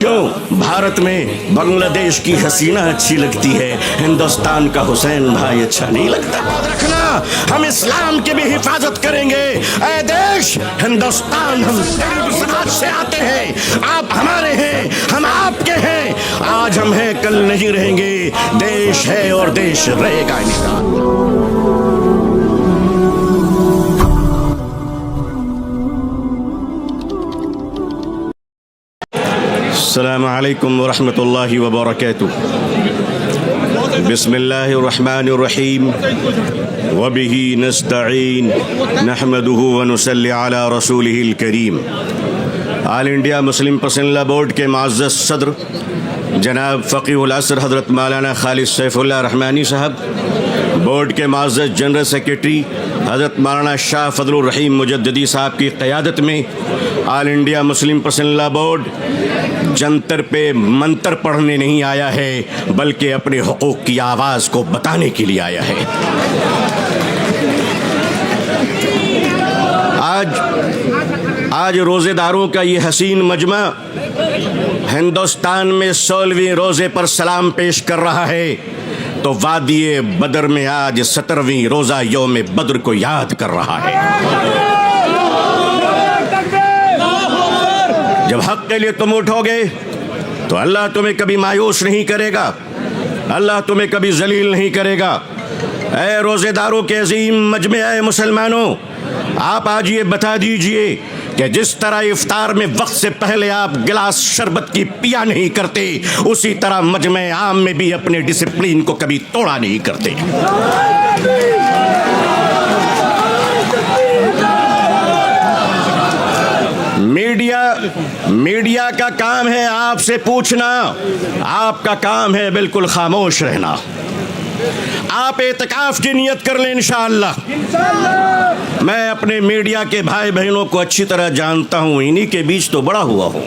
क्यों भारत में बांग्लादेश की हसीना अच्छी लगती है, हिंदुस्तान का हुसैन भाई अच्छा नहीं लगता? याद रखना, हम इस्लाम की भी हिफाजत करेंगे। ऐ देश हिंदुस्तान, हम गरीब समाज से आते हैं, आप हमारे हैं, हम आपके हैं। आज हम हैं, कल नहीं रहेंगे। देश है और देश रहेगा इंशाअल्लाह। अस्सलामु अलैकुम वरहमतुल्लाहि वबरकातुह। बिस्मिल्लाहिर्रहमानिर्रहीम वबिही नस्तईन नहमदुहु व नुसल्ली अला रसूलिहिल करीम। All India Muslim personal board के मुअज़्ज़ज़ सदर जनाब फ़क़ीहुल असर हज़रत मौलाना खालिद सैफ़ुल्लाह रहमानी साहब, बोर्ड के मुअज़्ज़ज़ जनरल सेक्रेटरी हज़रत मौलाना शाह फ़ज़लुर रहीम मुजद्दिदी साहब की क़यादत में all India Muslim personal board Jantar पे मंतर पढ़ने नहीं आया है, बल्कि अपने हुकूक की आवाज़ को बताने के लिए आया है। आज रोज़ेदारों का ये हसीन मजमा हिंदुस्तान में 16वें रोज़े पर सलाम पेश कर रहा है, तो वादिये बदर में आज 17वीं रोज़ा यौम बद्र को याद कर रहा है। जब हक के लिए तुम उठोगे तो अल्लाह तुम्हें कभी मायूस नहीं करेगा, अल्लाह तुम्हें कभी जलील नहीं करेगा। ऐ रोज़ेदारों के अजीम मजमे, ऐ मुसलमानों, आप आज ये बता दीजिए कि जिस तरह इफ्तार में वक्त से पहले आप गिलास शरबत की पिया नहीं करते, उसी तरह मजमे आम में भी अपने डिसिप्लिन को कभी तोड़ा नहीं करते। मीडिया का काम है आपसे पूछना, आपका काम है बिल्कुल खामोश रहना। आप एतकाफ की नियत कर लें इंशाअल्लाह। मैं अपने मीडिया के भाई बहनों को अच्छी तरह जानता हूँ, इन्हीं के बीच तो बड़ा हुआ हूँ।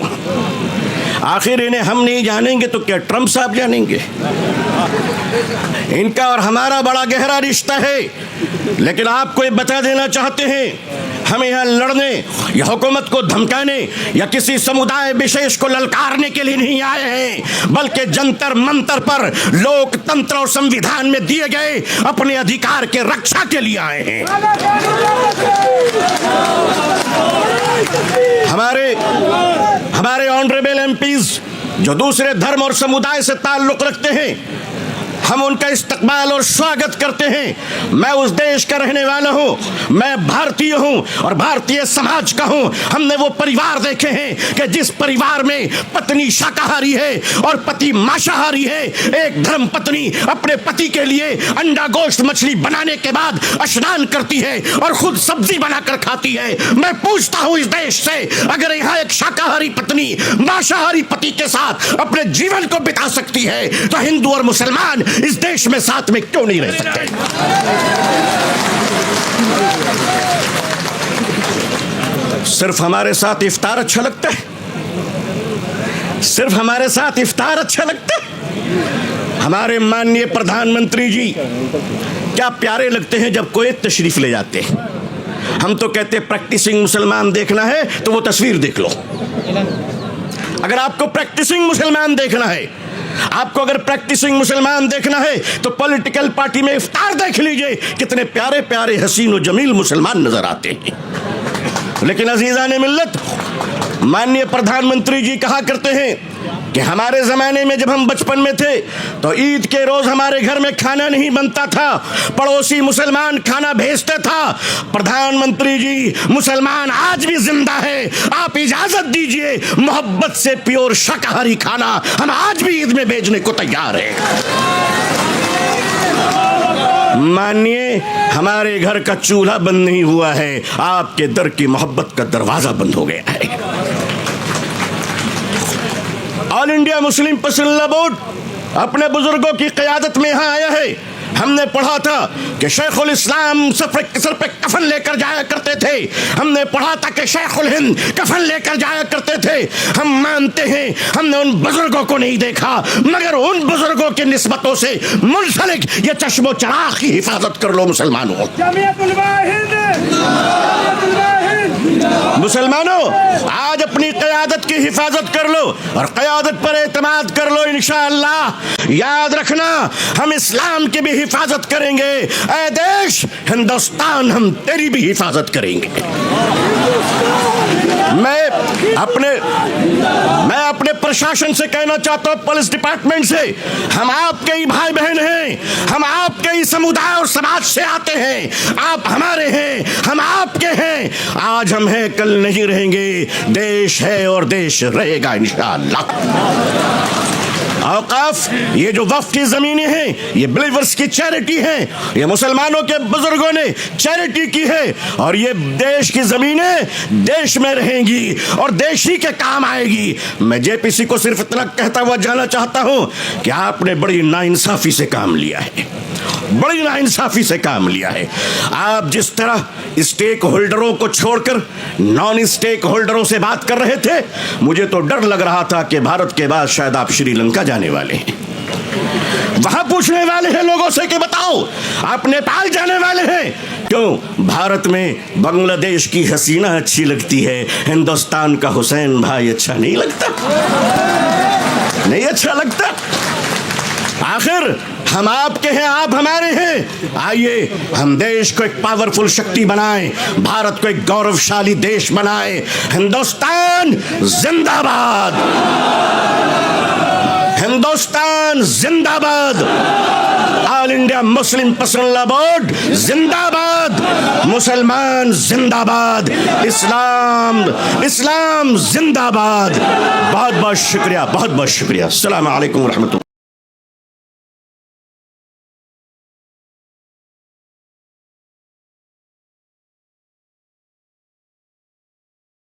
आखिर इन्हें हम नहीं जानेंगे तो क्या ट्रंप साहब जानेंगे? इनका और हमारा बड़ा गहरा रिश्ता है। लेकिन आपको ये बता देना चाहते हैं, हम यहाँ लड़ने या हुकूमत को धमकाने या किसी समुदाय विशेष को ललकारने के लिए नहीं आए हैं, बल्कि जंतर मंतर पर लोकतंत्र और संविधान में दिए गए अपने अधिकार के रक्षा के लिए आए हैं। हमारे ऑनरेबल एमपीज जो दूसरे धर्म और समुदाय से ताल्लुक रखते हैं, हम उनका इस्तकबाल और स्वागत करते हैं। मैं उस देश का रहने वाला हूँ, मैं भारतीय हूँ और भारतीय समाज का हूँ। हमने वो परिवार देखे हैं कि जिस परिवार में पत्नी शाकाहारी है और पति मांसाहारी है, एक धर्म पत्नी अपने पति के लिए अंडा गोश्त मछली बनाने के बाद स्नान करती है और खुद सब्जी बनाकर खाती है। मैं पूछता हूँ इस देश से, अगर यहाँ एक शाकाहारी पत्नी मांसाहारी पति के साथ अपने जीवन को बिता सकती है, तो हिंदू और मुसलमान इस देश में साथ में क्यों नहीं रह सकते? सिर्फ हमारे साथ इफ्तार अच्छा लगता है? सिर्फ हमारे साथ इफ्तार अच्छा लगता है? हमारे माननीय प्रधानमंत्री जी क्या प्यारे लगते हैं जब कोई तशरीफ ले जाते हैं। हम तो कहते हैं प्रैक्टिसिंग मुसलमान देखना है तो वो तस्वीर देख लो। अगर आपको प्रैक्टिसिंग मुसलमान देखना है, आपको अगर प्रैक्टिसिंग मुसलमान देखना है, तो पॉलिटिकल पार्टी में इफ्तार देख लीजिए, कितने प्यारे प्यारे हसीन और जमील मुसलमान नजर आते हैं। लेकिन अजीज़ान मिल्लत, माननीय प्रधानमंत्री जी कहा करते हैं कि हमारे ज़माने में जब हम बचपन में थे तो ईद के रोज़ हमारे घर में खाना नहीं बनता था, पड़ोसी मुसलमान खाना भेजता था। प्रधानमंत्री जी, मुसलमान आज भी जिंदा है, आप इजाज़त दीजिए, मोहब्बत से प्योर शाकाहारी खाना हम आज भी ईद में भेजने को तैयार हैं। मानिए, हमारे घर का चूल्हा बंद नहीं हुआ है, आपके दर की मोहब्बत का दरवाज़ा बंद हो गया है। All India Muslim personal board अपने बुजुर्गों की क़यादत में यहाँ आया है। हमने पढ़ा था कि शेखुल इस्लाम सर पे कफन लेकर जाया करते थे, हमने पढ़ा था कि शेखुल हिंद कफन लेकर जाया करते थे। हम मानते हैं हमने उन बुजुर्गों को नहीं देखा, मगर उन बुजुर्गों की निस्बतों से मुंसलिक ये चश्मो चराग की हिफाजत कर लो मुसलमानों। मुसलमानों, आज अपनी क़यादत की हिफाजत कर लो और क़यादत पर एतमाद कर लो। इंशाअल्लाह याद रखना, हम इस्लाम की भी हिफाजत करेंगे। ऐ देश हिंदुस्तान, हम तेरी भी हिफाजत करेंगे। मैं अपने प्रशासन से कहना चाहता हूं, पुलिस डिपार्टमेंट से, हम आपके ही भाई बहन हैं, हम आपके ही समुदाय और समाज से आते हैं। आप हमारे हैं, हम आपके हैं। आज हम हैं, कल नहीं रहेंगे। देश है और देश रहेगा इंशाअल्लाह। औकाफ, ये जो वक्फ की ज़मीनें हैं, ये बिलीवर्स की चैरिटी है, ये मुसलमानों के बुजुर्गों ने चैरिटी की है, और ये देश की ज़मीनें देश में रहेंगी और देश ही के काम आएगी। मैं जेपीसी को सिर्फ इतना कहता हुआ जाना चाहता हूं कि आपने बड़ी नाइंसाफ़ी से काम लिया है, बड़ी नाइंसाफ़ी से काम लिया है। आप जिस तरह स्टेक होल्डरों को छोड़कर नॉन स्टेक होल्डरों से बात कर रहे थे, मुझे तो डर लग रहा था कि भारत के बाद शायद आप श्रीलंका जाने वाले हैं, वहां पूछने वाले हैं लोगों से कि बताओ आप नेपाल जाने वाले हैं। क्यों? भारत में बांग्लादेश की हसीना अच्छी लगती है, हिंदुस्तान का हुसैन भाई अच्छा नहीं लगता? नहीं अच्छा लगता? आखिर हम आपके हैं, आप हमारे हैं। आइए हम देश को एक पावरफुल शक्ति बनाएं, भारत को एक गौरवशाली देश बनाएं। हिंदुस्तान जिंदाबाद, हिंदुस्तान जिंदाबाद, all India Muslim personal board जिंदाबाद, मुसलमान जिंदाबाद, इस्लाम जिंदाबाद। बहुत बहुत शुक्रिया, बहुत बहुत शुक्रिया। अस्सलाम वालेकुम रहमतुल्लाह।